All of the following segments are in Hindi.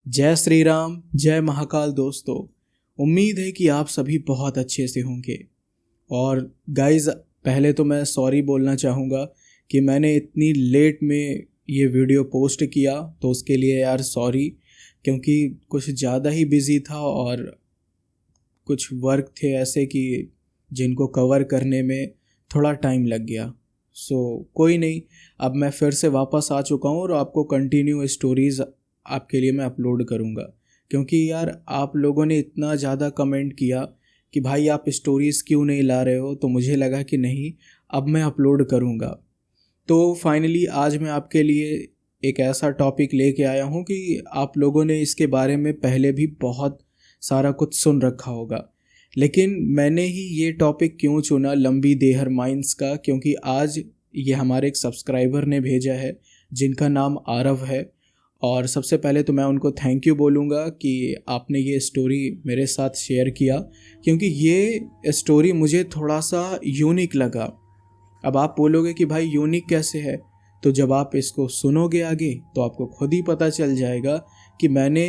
जय श्री राम, जय महाकाल दोस्तों। उम्मीद है कि आप सभी बहुत अच्छे से होंगे। और गाइस, पहले तो मैं सॉरी बोलना चाहूँगा कि मैंने इतनी लेट में ये वीडियो पोस्ट किया, तो उसके लिए यार सॉरी, क्योंकि कुछ ज़्यादा ही बिज़ी था और कुछ वर्क थे ऐसे कि जिनको कवर करने में थोड़ा टाइम लग गया। कोई नहीं, अब मैं फिर से वापस आ चुका हूँ और आपको कंटिन्यू स्टोरीज़ आपके लिए मैं अपलोड करूँगा। क्योंकि यार आप लोगों ने इतना ज़्यादा कमेंट किया कि भाई आप स्टोरीज़ क्यों नहीं ला रहे हो, तो मुझे लगा कि नहीं, अब मैं अपलोड करूँगा। तो फाइनली आज मैं आपके लिए एक ऐसा टॉपिक लेके आया हूँ कि आप लोगों ने इसके बारे में पहले भी बहुत सारा कुछ सुन रखा होगा, लेकिन मैंने ही ये टॉपिक क्यों चुना लंबी देहर माइंस का, क्योंकि आज ये हमारे एक सब्सक्राइबर ने भेजा है जिनका नाम आरव है। और सबसे पहले तो मैं उनको थैंक यू बोलूँगा कि आपने ये स्टोरी मेरे साथ शेयर किया, क्योंकि ये स्टोरी मुझे थोड़ा सा यूनिक लगा। अब आप बोलोगे कि भाई यूनिक कैसे है, तो जब आप इसको सुनोगे आगे तो आपको खुद ही पता चल जाएगा कि मैंने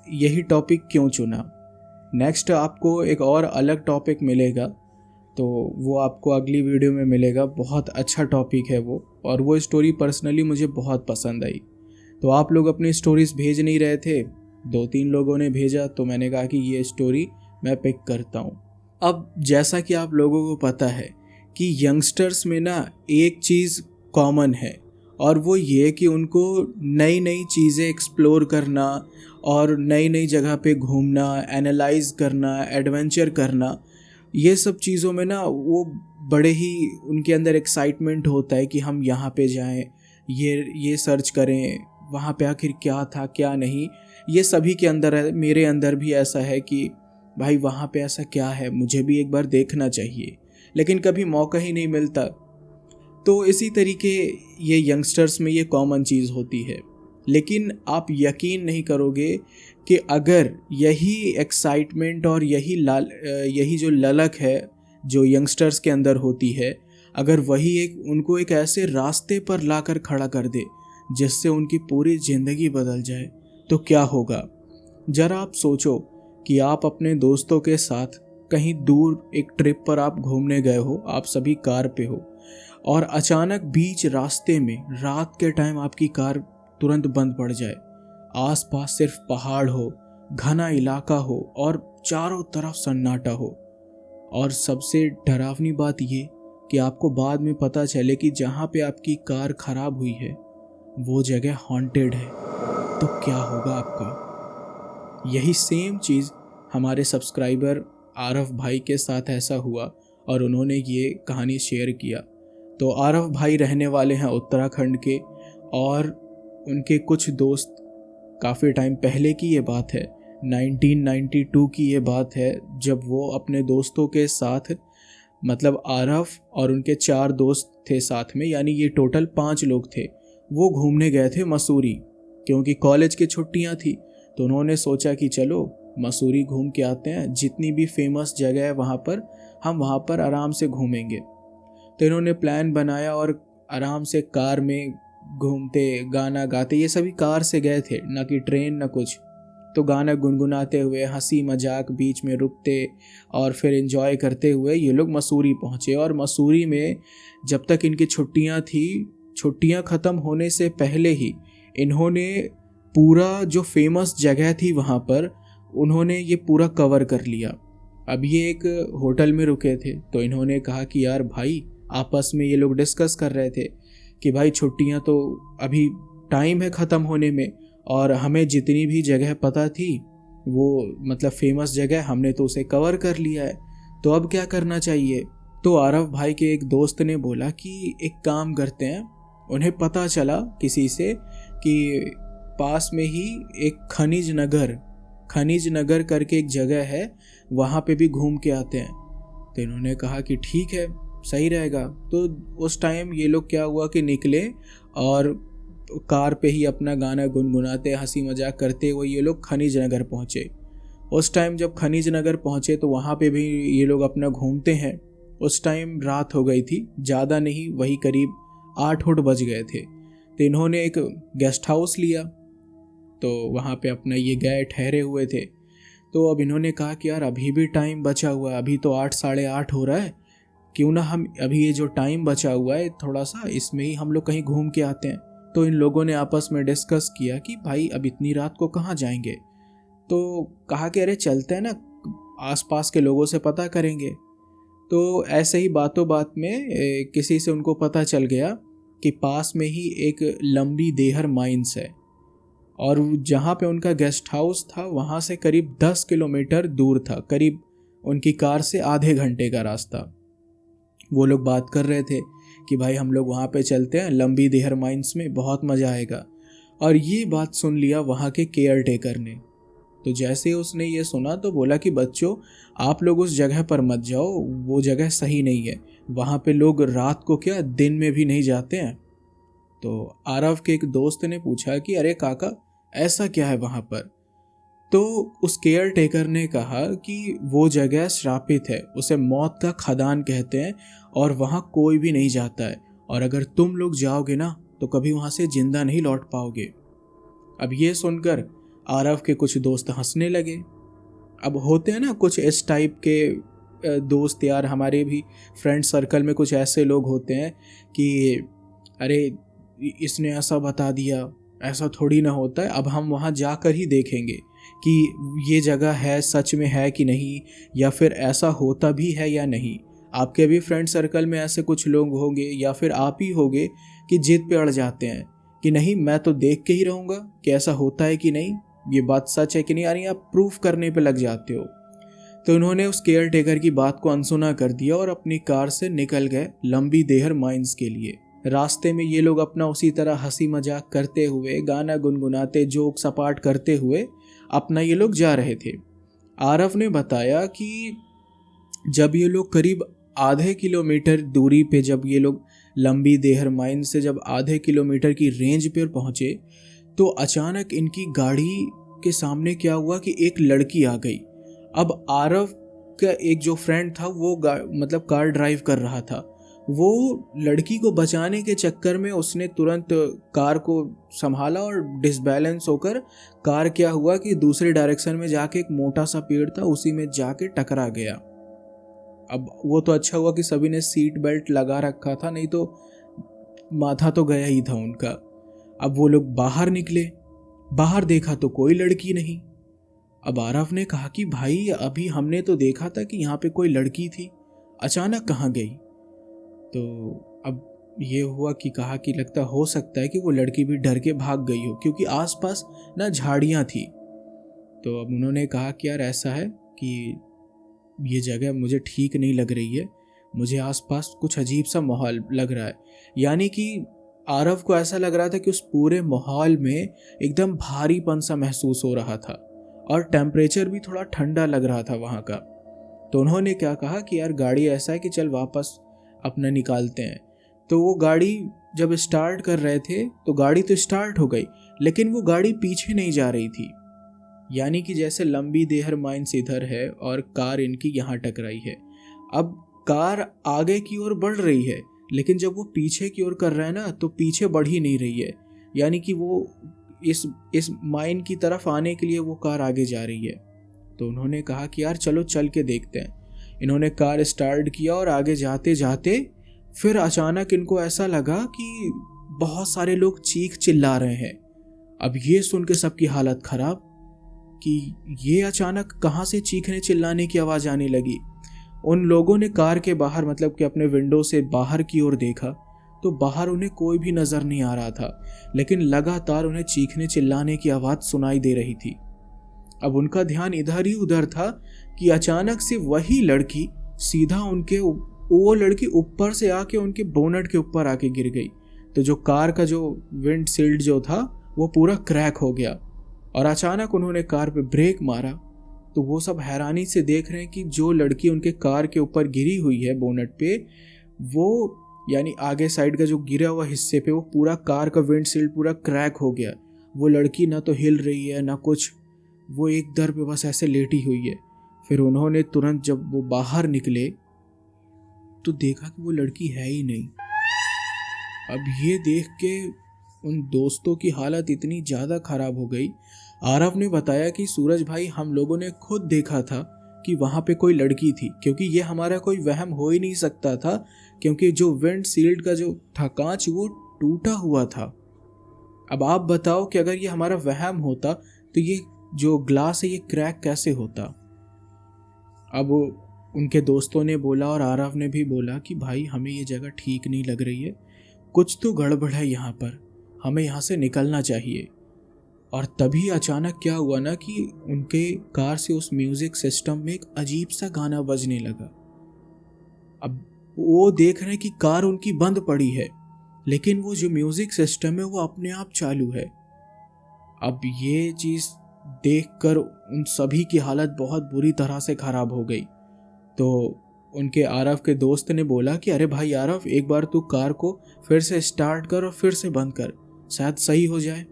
यही टॉपिक क्यों चुना। नेक्स्ट आपको एक और अलग टॉपिक मिलेगा, तो वो आपको अगली वीडियो में मिलेगा। बहुत अच्छा टॉपिक है वो, और वो स्टोरी पर्सनली मुझे बहुत पसंद आई। तो आप लोग अपनी स्टोरीज़ भेज नहीं रहे थे, 2-3 लोगों ने भेजा, तो मैंने कहा कि ये स्टोरी मैं पिक करता हूँ। अब जैसा कि आप लोगों को पता है कि यंगस्टर्स में ना एक चीज़ कॉमन है, और वो ये कि उनको नई नई चीज़ें एक्सप्लोर करना और नई नई जगह पे घूमना, एनालाइज करना, एडवेंचर करना, ये सब चीज़ों में ना वो बड़े ही उनके अंदर एक्साइटमेंट होता है कि हम यहाँ पे जाएं, ये सर्च करें, वहाँ पे आखिर क्या था क्या नहीं। ये सभी के अंदर है, मेरे अंदर भी ऐसा है कि भाई वहाँ पे ऐसा क्या है, मुझे भी एक बार देखना चाहिए, लेकिन कभी मौका ही नहीं मिलता। तो इसी तरीके ये यंगस्टर्स में ये कॉमन चीज़ होती है। लेकिन आप यकीन नहीं करोगे कि अगर यही एक्साइटमेंट और यही जो ललक है जो यंगस्टर्स के अंदर होती है, अगर वही उनको एक ऐसे रास्ते पर लाकर खड़ा कर दे जिससे उनकी पूरी ज़िंदगी बदल जाए, तो क्या होगा। ज़रा आप सोचो कि आप अपने दोस्तों के साथ कहीं दूर एक ट्रिप पर आप घूमने गए हो, आप सभी कार पे हो, और अचानक बीच रास्ते में रात के टाइम आपकी कार तुरंत बंद पड़ जाए। आसपास सिर्फ पहाड़ हो, घना इलाका हो और चारों तरफ सन्नाटा हो। और सबसे डरावनी बात ये कि आपको बाद में पता चले कि जहाँ पे आपकी कार खराब हुई है वो जगह हॉन्टेड है, तो क्या होगा आपका। यही सेम चीज़ हमारे सब्सक्राइबर आरव भाई के साथ ऐसा हुआ, और उन्होंने ये कहानी शेयर किया। तो आरव भाई रहने वाले हैं उत्तराखंड के, और उनके कुछ दोस्त, काफ़ी टाइम पहले की ये बात है, 1992 की ये बात है, जब वो अपने दोस्तों के साथ, मतलब आरव और उनके 4 दोस्त थे साथ में, यानी ये टोटल 5 लोग थे, वो घूमने गए थे मसूरी। क्योंकि कॉलेज की छुट्टियां थी, तो उन्होंने सोचा कि चलो मसूरी घूम के आते हैं, जितनी भी फेमस जगह है वहाँ पर हम वहाँ पर आराम से घूमेंगे। तो इन्होंने प्लान बनाया और आराम से कार में घूमते, गाना गाते, ये सभी कार से गए थे, ना कि ट्रेन ना कुछ। तो गाना गुनगुनाते हुए, हंसी मजाक, बीच में रुकते और फिर एंजॉय करते हुए ये लोग मसूरी पहुँचे। और मसूरी में जब तक इनकी छुट्टियाँ थी, छुट्टियाँ ख़त्म होने से पहले ही इन्होंने पूरा जो फेमस जगह थी वहाँ पर, उन्होंने ये पूरा कवर कर लिया। अब ये एक होटल में रुके थे, तो इन्होंने कहा कि यार भाई, आपस में ये लोग डिस्कस कर रहे थे कि भाई छुट्टियां तो अभी टाइम है ख़त्म होने में, और हमें जितनी भी जगह पता थी वो मतलब फेमस जगह, हमने तो उसे कवर कर लिया है, तो अब क्या करना चाहिए। तो आरव भाई के एक दोस्त ने बोला कि एक काम करते हैं, उन्हें पता चला किसी से कि पास में ही एक खनिज नगर करके एक जगह है, वहाँ पे भी घूम के आते हैं। तो इन्होंने कहा कि ठीक है, सही रहेगा। तो उस टाइम ये लोग क्या हुआ कि निकले और कार पे ही अपना गाना गुनगुनाते, हंसी मजाक करते हुए ये लोग खनिज नगर पहुँचे। उस टाइम जब खनिज नगर पहुँचे तो वहाँ पे भी ये लोग अपना घूमते हैं। उस टाइम रात हो गई थी, ज़्यादा नहीं, वही करीब 8 बज गए थे। तो इन्होंने एक गेस्ट हाउस लिया। तो वहाँ पे अपना ये गए ठहरे हुए थे। तो अब इन्होंने कहा कि यार अभी भी टाइम बचा हुआ है, अभी तो 8 साढ़े 8 हो रहा है, क्यों ना हम अभी ये जो टाइम बचा हुआ है थोड़ा सा इसमें ही हम लोग कहीं घूम के आते हैं। तो इन लोगों ने आपस में डिस्कस किया कि भाई अब इतनी रात को कहाँ जाएंगे। तो कहा कि अरे चलते हैं ना, आसपास के लोगों से पता करेंगे। तो ऐसे ही बातों बात में किसी से उनको पता चल गया कि पास में ही एक लंबी देहर माइंस है, और जहाँ पे उनका गेस्ट हाउस था वहाँ से करीब 10 किलोमीटर दूर था, करीब उनकी कार से आधे घंटे का रास्ता। वो लोग बात कर रहे थे कि भाई हम लोग वहाँ पे चलते हैं, लंबी देहर माइंस में बहुत मज़ा आएगा। और ये बात सुन लिया वहाँ के केयर टेकर ने। तो जैसे ही उसने ये सुना तो बोला कि बच्चों आप लोग उस जगह पर मत जाओ, वो जगह सही नहीं है, वहाँ पे लोग रात को क्या दिन में भी नहीं जाते हैं। तो आरव के एक दोस्त ने पूछा कि अरे काका ऐसा क्या है वहाँ पर। तो उस केयर टेकर ने कहा कि वो जगह श्रापित है, उसे मौत का खदान कहते हैं और वहाँ कोई भी नहीं जाता है, और अगर तुम लोग जाओगे ना तो कभी वहाँ से जिंदा नहीं लौट पाओगे। अब ये सुनकर आरव के कुछ दोस्त हंसने लगे। अब होते हैं ना कुछ इस टाइप के दोस्त यार, हमारे भी फ्रेंड सर्कल में कुछ ऐसे लोग होते हैं कि अरे इसने ऐसा बता दिया, ऐसा थोड़ी ना होता है, अब हम वहाँ जाकर ही देखेंगे कि ये जगह है सच में है कि नहीं, या फिर ऐसा होता भी है या नहीं। आपके भी फ्रेंड सर्कल में ऐसे कुछ लोग होंगे या फिर आप ही होंगे कि जिद पे अड़ जाते हैं कि नहीं मैं तो देख के ही रहूँगा कि ऐसा होता है कि नहीं, ये बात सच है कि नहीं, यानी आप प्रूफ करने पे लग जाते हो। तो उन्होंने उस केयर टेकर की बात को अनसुना कर दिया और अपनी कार से निकल गए लंबी देहर माइंस के लिए। रास्ते में ये लोग अपना उसी तरह हंसी मजाक करते हुए, गाना गुनगुनाते, जोक सपाट करते हुए अपना ये लोग जा रहे थे। आरव ने बताया कि जब ये लोग करीब आधे किलोमीटर दूरी पे, जब ये लोग लंबी देहर माइन से जब आधे किलोमीटर की रेंज पर पहुंचे तो अचानक इनकी गाड़ी के सामने क्या हुआ कि एक लड़की आ गई। अब आरव का एक जो फ्रेंड था वो मतलब कार ड्राइव कर रहा था, वो लड़की को बचाने के चक्कर में उसने तुरंत कार को संभाला और डिसबैलेंस होकर कार क्या हुआ कि दूसरे डायरेक्शन में जाके एक मोटा सा पेड़ था उसी में जाके टकरा गया। अब वो तो अच्छा हुआ कि सभी ने सीट बेल्ट लगा रखा था, नहीं तो माथा तो गया ही था उनका। अब वो लोग बाहर निकले, बाहर देखा तो कोई लड़की नहीं। अब आरव ने कहा कि भाई अभी हमने तो देखा था कि यहाँ पे कोई लड़की थी, अचानक कहाँ गई। तो अब ये हुआ कि कहा कि लगता हो सकता है कि वो लड़की भी डर के भाग गई हो, क्योंकि आसपास ना झाड़ियाँ थी। तो अब उन्होंने कहा कि यार ऐसा है कि ये जगह मुझे ठीक नहीं लग रही है, मुझे आसपास कुछ अजीब सा माहौल लग रहा है। यानी कि आरव को ऐसा लग रहा था कि उस पूरे माहौल में एकदम भारीपन सा महसूस हो रहा था और टेम्परेचर भी थोड़ा ठंडा लग रहा था वहाँ का। तो उन्होंने क्या कहा कि यार गाड़ी ऐसा है कि चल वापस अपना निकालते हैं। तो वो गाड़ी जब स्टार्ट कर रहे थे तो गाड़ी तो स्टार्ट हो गई, लेकिन वो गाड़ी पीछे नहीं जा रही थी। यानी कि जैसे लंबी देहर माइंस इधर है और कार इनकी यहाँ टकराई है। अब कार आगे की ओर बढ़ रही है, लेकिन जब वो पीछे की ओर कर रहा है ना तो पीछे बढ़ ही नहीं रही है। यानी कि वो इस माइन की तरफ आने के लिए वो कार आगे जा रही है। तो उन्होंने कहा कि यार चलो चल के देखते हैं। इन्होंने कार स्टार्ट किया और आगे जाते जाते फिर अचानक इनको ऐसा लगा कि बहुत सारे लोग चीख चिल्ला रहे हैं। अब ये सुन के सबकी हालत खराब कि ये अचानक कहाँ से चीखने चिल्लाने की आवाज़ आने लगी। उन लोगों ने कार के बाहर मतलब कि अपने विंडो से बाहर की ओर देखा तो बाहर उन्हें कोई भी नज़र नहीं आ रहा था, लेकिन लगातार उन्हें चीखने चिल्लाने की आवाज़ सुनाई दे रही थी। अब उनका ध्यान इधर ही उधर था कि अचानक से वही लड़की सीधा वो लड़की ऊपर से आके उनके बोनट के ऊपर आके गिर गई। तो जो कार का जो विंड शील्ड जो था वो पूरा क्रैक हो गया और अचानक उन्होंने कार पे ब्रेक मारा। तो वो सब हैरानी से देख रहे हैं कि जो लड़की उनके कार के ऊपर गिरी हुई है बोनट पे, वो यानी आगे साइड का जो गिरा हुआ हिस्से पे वो पूरा कार का विंडशील्ड पूरा क्रैक हो गया। वो लड़की ना तो हिल रही है ना कुछ, वो एक दर पे बस ऐसे लेटी हुई है। फिर उन्होंने तुरंत जब वो बाहर निकले तो देखा कि वो लड़की है ही नहीं। अब ये देख के उन दोस्तों की हालत इतनी ज़्यादा ख़राब हो गई। आरव ने बताया कि सूरज भाई, हम लोगों ने खुद देखा था कि वहाँ पे कोई लड़की थी, क्योंकि ये हमारा कोई वहम हो ही नहीं सकता था, क्योंकि जो विंड शील्ड का जो था कांच वो टूटा हुआ था। अब आप बताओ कि अगर ये हमारा वहम होता तो ये जो ग्लास है ये क्रैक कैसे होता। अब उनके दोस्तों ने बोला और आरव ने भी बोला कि भाई हमें ये जगह ठीक नहीं लग रही है, कुछ तो गड़बड़ है यहाँ पर, हमें यहाँ से निकलना चाहिए। और तभी अचानक क्या हुआ ना कि उनके कार से उस म्यूजिक सिस्टम में एक अजीब सा गाना बजने लगा। अब वो देख रहे हैं कि कार उनकी बंद पड़ी है, लेकिन वो जो म्यूजिक सिस्टम है वो अपने आप चालू है। अब ये चीज़ देखकर उन सभी की हालत बहुत बुरी तरह से खराब हो गई। तो उनके आरव के दोस्त ने बोला कि अरे भाई आरव, एक बार तू कार को फिर से स्टार्ट कर और फिर से बंद कर, शायद सही हो जाए।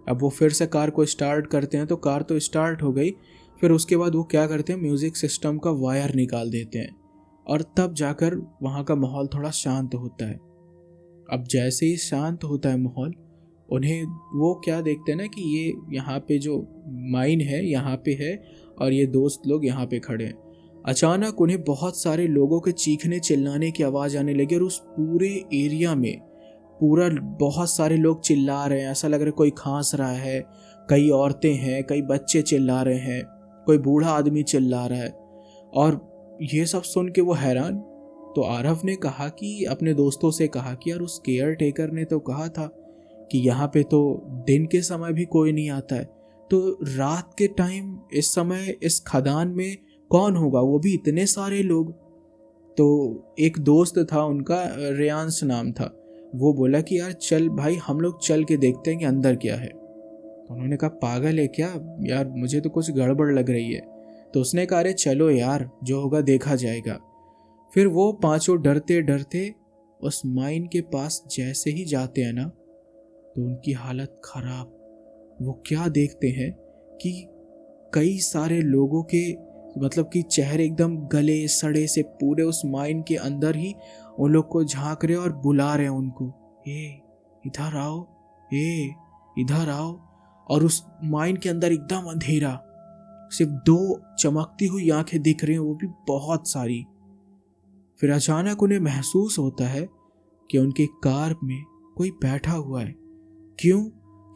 अब वो फिर से कार को स्टार्ट करते हैं तो कार तो स्टार्ट हो गई। फिर उसके बाद वो क्या करते हैं, म्यूज़िक सिस्टम का वायर निकाल देते हैं और तब जाकर वहाँ का माहौल थोड़ा शांत होता है। अब जैसे ही शांत होता है माहौल, उन्हें वो क्या देखते हैं ना कि ये यहाँ पे जो माइन है यहाँ पे है और ये दोस्त लोग यहाँ पे खड़े हैं। अचानक उन्हें बहुत सारे लोगों के चीखने चिल्लाने की आवाज़ आने लगी और उस पूरे एरिया में पूरा बहुत सारे लोग चिल्ला रहे हैं। ऐसा लग रहा है कोई खांस रहा है, कई औरतें हैं, कई बच्चे चिल्ला रहे हैं, कोई बूढ़ा आदमी चिल्ला रहा है। और ये सब सुन के वो हैरान। तो आरव ने कहा कि अपने दोस्तों से कहा कि यार उस केयर टेकर ने तो कहा था कि यहाँ पे तो दिन के समय भी कोई नहीं आता है, तो रात के टाइम इस समय इस खदान में कौन होगा, वो भी इतने सारे लोग। तो एक दोस्त था उनका, रेयांश नाम था, वो बोला कि यार चल भाई हम लोग चल के देखते हैं कि अंदर क्या है। तो उन्होंने कहा पागल है क्या यार, मुझे तो कुछ गड़बड़ लग रही है। तो उसने कहा अरे चलो यार, जो होगा देखा जाएगा। फिर वो पांचों डरते डरते उस माइन के पास जैसे ही जाते हैं ना, तो उनकी हालत खराब। वो क्या देखते हैं कि कई सारे लोगों के मतलब कि चेहरे एकदम गले सड़े से पूरे उस माइन के अंदर ही उन लोग को झांक रहे और बुला रहे हैं उनको, ए इधर आओ, ए इधर आओ। और उस माइन के अंदर एकदम अंधेरा, सिर्फ दो चमकती हुई आंखें दिख रही हैं, वो भी बहुत सारी। फिर अचानक उन्हें महसूस होता है कि उनके कार में कोई बैठा हुआ है। क्यों?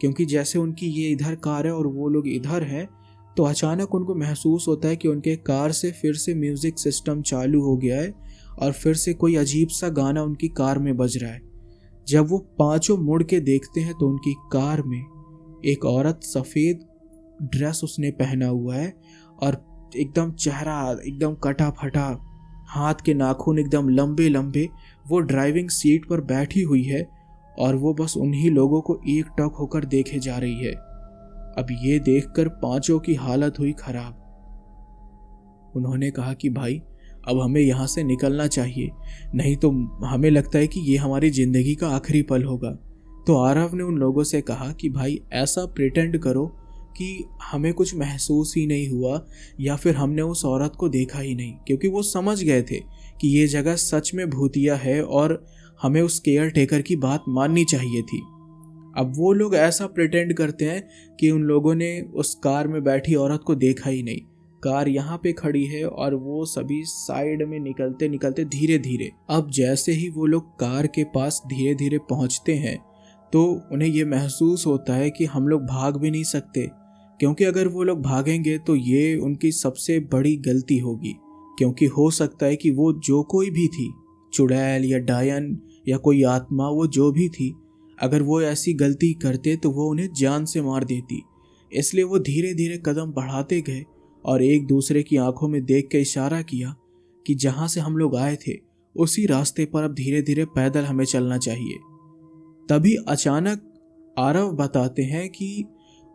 क्योंकि जैसे उनकी ये इधर कार है और वो लोग इधर हैं, तो अचानक उनको महसूस होता है कि उनके कार से फिर से म्यूजिक सिस्टम चालू हो गया है और फिर से कोई अजीब सा गाना उनकी कार में बज रहा है। जब वो पांचों मुड़ के देखते हैं तो उनकी कार में एक औरत, सफ़ेद ड्रेस उसने पहना हुआ है और एकदम चेहरा एकदम कटा फटा, हाथ के नाखून एकदम लंबे लंबे, वो ड्राइविंग सीट पर बैठी हुई है और वो बस उन्हीं लोगों को एकटक होकर देखे जा रही है। अब ये देखकर पांचों की हालत हुई खराब। उन्होंने कहा कि भाई अब हमें यहाँ से निकलना चाहिए, नहीं तो हमें लगता है कि ये हमारी ज़िंदगी का आखिरी पल होगा। तो आरव ने उन लोगों से कहा कि भाई ऐसा प्रिटेंड करो कि हमें कुछ महसूस ही नहीं हुआ या फिर हमने उस औरत को देखा ही नहीं, क्योंकि वो समझ गए थे कि ये जगह सच में भूतिया है और हमें उस केयर टेकर की बात माननी चाहिए थी। अब वो लोग ऐसा प्रिटेंड करते हैं कि उन लोगों ने उस कार में बैठी औरत को देखा ही नहीं। कार यहाँ पे खड़ी है और वो सभी साइड में निकलते निकलते धीरे धीरे, अब जैसे ही वो लोग कार के पास धीरे धीरे पहुँचते हैं तो उन्हें ये महसूस होता है कि हम लोग भाग भी नहीं सकते, क्योंकि अगर वो लोग भागेंगे तो ये उनकी सबसे बड़ी गलती होगी। क्योंकि हो सकता है कि वो जो कोई भी थी, चुड़ैल या डायन या कोई आत्मा, वो जो भी थी, अगर वो ऐसी गलती करते तो वो उन्हें जान से मार देती। इसलिए वो धीरे धीरे कदम बढ़ाते गए और एक दूसरे की आंखों में देख के इशारा किया कि जहाँ से हम लोग आए थे उसी रास्ते पर अब धीरे धीरे पैदल हमें चलना चाहिए। तभी अचानक आरव बताते हैं कि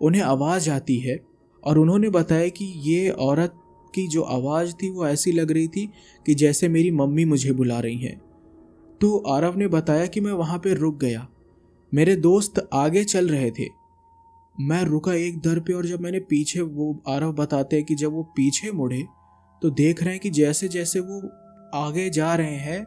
उन्हें आवाज़ आती है और उन्होंने बताया कि ये औरत की जो आवाज़ थी वो ऐसी लग रही थी कि जैसे मेरी मम्मी मुझे बुला रही हैं। तो आरव ने बताया कि मैं वहाँ पे रुक गया, मेरे दोस्त आगे चल रहे थे, मैं रुका एक दर पे, और जब मैंने पीछे, वो आरव बताते हैं कि जब वो पीछे मुड़े तो देख रहे हैं कि जैसे जैसे वो आगे जा रहे हैं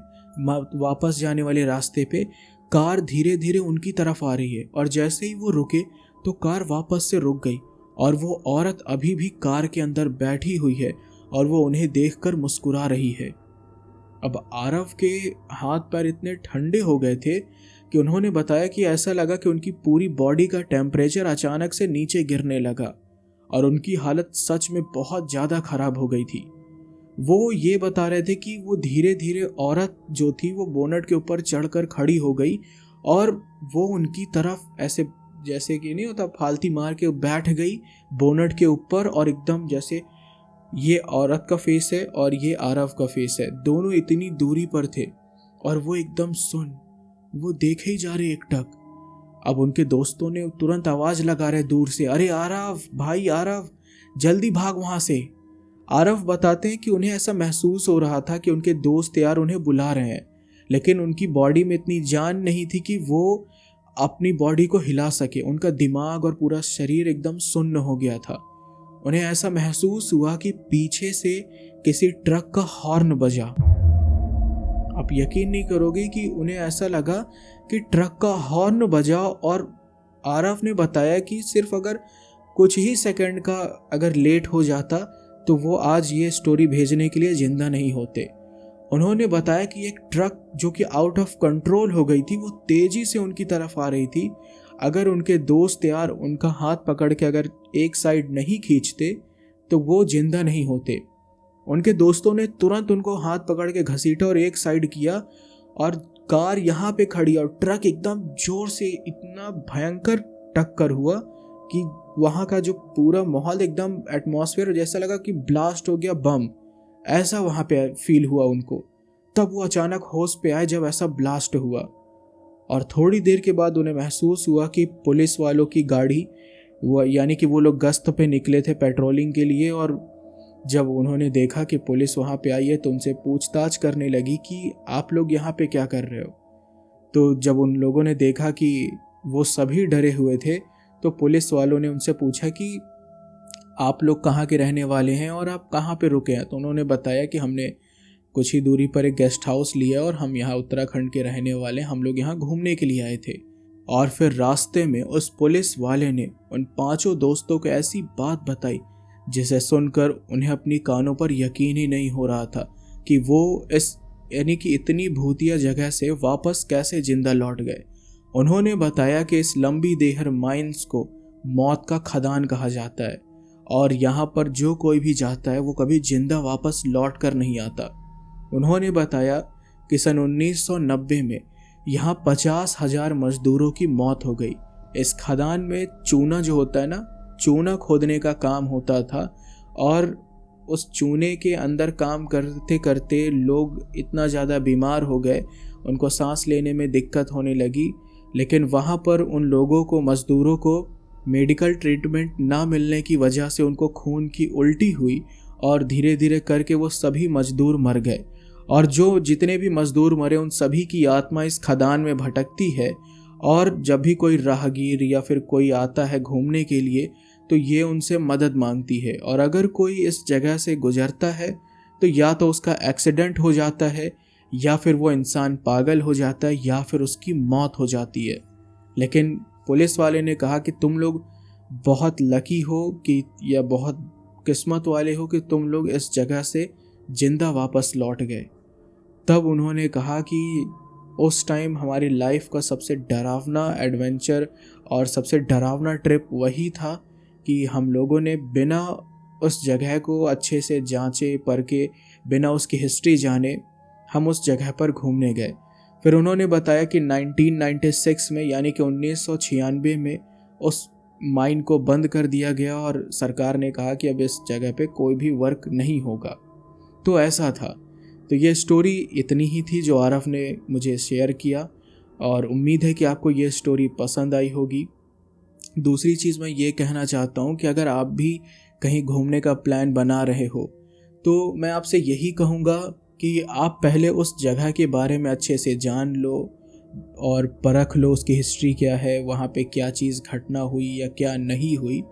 वापस जाने वाले रास्ते पे, कार धीरे धीरे उनकी तरफ आ रही है और जैसे ही वो रुके तो कार वापस से रुक गई और वो औरत अभी भी कार के अंदर बैठी हुई है और वो उन्हें देखकर मुस्कुरा रही है। अब आरव के हाथ पैर इतने ठंडे हो गए थे कि उन्होंने बताया कि ऐसा लगा कि उनकी पूरी बॉडी का टेम्परेचर अचानक से नीचे गिरने लगा और उनकी हालत सच में बहुत ज़्यादा खराब हो गई थी। वो ये बता रहे थे कि वो धीरे धीरे औरत जो थी वो बोनट के ऊपर चढ़कर खड़ी हो गई और वो उनकी तरफ ऐसे जैसे कि नहीं होता फालती मार के बैठ गई बोनट के ऊपर, और एकदम जैसे ये औरत का फेस है और ये आरव का फेस है, दोनों इतनी दूरी पर थे और वो एकदम सुन, वो देखे ही जा रहे एकटक। अब उनके दोस्तों ने तुरंत आवाज लगा रहे दूर से, अरे आरव भाई, आरव जल्दी भाग वहां से। आरव बताते हैं कि उन्हें ऐसा महसूस हो रहा था कि उनके दोस्त यार उन्हें बुला रहे हैं, लेकिन उनकी बॉडी में इतनी जान नहीं थी कि वो अपनी बॉडी को हिला सके। उनका दिमाग और पूरा शरीर एकदम सुन्न हो गया था। उन्हें ऐसा महसूस हुआ कि पीछे से किसी ट्रक का हॉर्न बजा। आप यकीन नहीं करोगे कि उन्हें ऐसा लगा कि ट्रक का हॉर्न बजा, और आरव ने बताया कि सिर्फ अगर कुछ ही सेकंड का अगर लेट हो जाता तो वो आज ये स्टोरी भेजने के लिए जिंदा नहीं होते। उन्होंने बताया कि एक ट्रक जो कि आउट ऑफ कंट्रोल हो गई थी वो तेजी से उनकी तरफ आ रही थी। अगर उनके दोस्त यार उनका हाथ पकड़ के अगर एक साइड नहीं खींचते तो वो जिंदा नहीं होते। उनके दोस्तों ने तुरंत उनको हाथ पकड़ के घसीटा और एक साइड किया और कार यहाँ पे खड़ी और ट्रक एकदम जोर से इतना भयंकर टक्कर हुआ कि वहाँ का जो पूरा माहौल एकदम एटमॉस्फेयर जैसा लगा कि ब्लास्ट हो गया बम, ऐसा वहाँ पे फील हुआ उनको। तब वो अचानक होश पे आए जब ऐसा ब्लास्ट हुआ, और थोड़ी देर के बाद उन्हें महसूस हुआ कि पुलिस वालों की गाड़ी यानी कि वो लोग गश्त पे निकले थे पेट्रोलिंग के लिए, और जब उन्होंने देखा कि पुलिस वहाँ पे आई है तो उनसे पूछताछ करने लगी कि आप लोग यहाँ पे क्या कर रहे हो। तो जब उन लोगों ने देखा कि वो सभी डरे हुए थे तो पुलिस वालों ने उनसे पूछा कि आप लोग कहाँ के रहने वाले हैं और आप कहाँ पे रुके हैं। तो उन्होंने बताया कि हमने कुछ ही दूरी पर एक गेस्ट हाउस लिया और हम यहाँ उत्तराखंड के रहने वाले, हम लोग यहाँ घूमने के लिए आए थे। और फिर रास्ते में उस पुलिस वाले ने उन पांचों दोस्तों को ऐसी बात बताई जिसे सुनकर उन्हें अपनी कानों पर यकीन ही नहीं हो रहा था कि वो इस यानी कि इतनी भूतिया जगह से वापस कैसे जिंदा लौट गए। उन्होंने बताया कि इस लंबी देहर माइंस को मौत का खदान कहा जाता है और यहाँ पर जो कोई भी जाता है वो कभी जिंदा वापस लौट कर नहीं आता। उन्होंने बताया कि सन 1990 में यहाँ 50,000 मजदूरों की मौत हो गई। इस खदान में चूना जो होता है ना, चूना खोदने का काम होता था, और उस चूने के अंदर काम करते करते लोग इतना ज़्यादा बीमार हो गए, उनको सांस लेने में दिक्कत होने लगी। लेकिन वहाँ पर उन लोगों को, मज़दूरों को मेडिकल ट्रीटमेंट ना मिलने की वजह से उनको खून की उल्टी हुई और धीरे धीरे करके वो सभी मजदूर मर गए। और जो जितने भी मजदूर मरे उन सभी की आत्मा इस खदान में भटकती है, और जब भी कोई राहगीर या फिर कोई आता है घूमने के लिए तो ये उनसे मदद मांगती है। और अगर कोई इस जगह से गुजरता है तो या तो उसका एक्सीडेंट हो जाता है, या फिर वो इंसान पागल हो जाता है, या फिर उसकी मौत हो जाती है। लेकिन पुलिस वाले ने कहा कि तुम लोग बहुत लकी हो कि या बहुत किस्मत वाले हो कि तुम लोग इस जगह से जिंदा वापस लौट गए। तब उन्होंने कहा कि उस टाइम हमारी लाइफ का सबसे डरावना एडवेंचर और सबसे डरावना ट्रिप वही था कि हम लोगों ने बिना उस जगह को अच्छे से जांचे परखे, बिना उसकी हिस्ट्री जाने हम उस जगह पर घूमने गए। फिर उन्होंने बताया कि 1996 में यानी कि 1996 में उस माइन को बंद कर दिया गया और सरकार ने कहा कि अब इस जगह पे कोई भी वर्क नहीं होगा। तो ऐसा था। तो ये स्टोरी इतनी ही थी जो आरव ने मुझे शेयर किया, और उम्मीद है कि आपको ये स्टोरी पसंद आई होगी। दूसरी चीज़ मैं ये कहना चाहता हूँ कि अगर आप भी कहीं घूमने का प्लान बना रहे हो तो मैं आपसे यही कहूँगा कि आप पहले उस जगह के बारे में अच्छे से जान लो और परख लो उसकी हिस्ट्री क्या है, वहाँ पे क्या चीज़ घटना हुई या क्या नहीं हुई।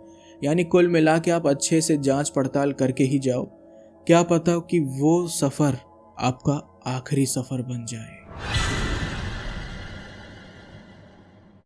यानी कुल मिला के आप अच्छे से जांच पड़ताल करके ही जाओ। क्या पता कि वो सफ़र आपका आखिरी सफ़र बन जाए।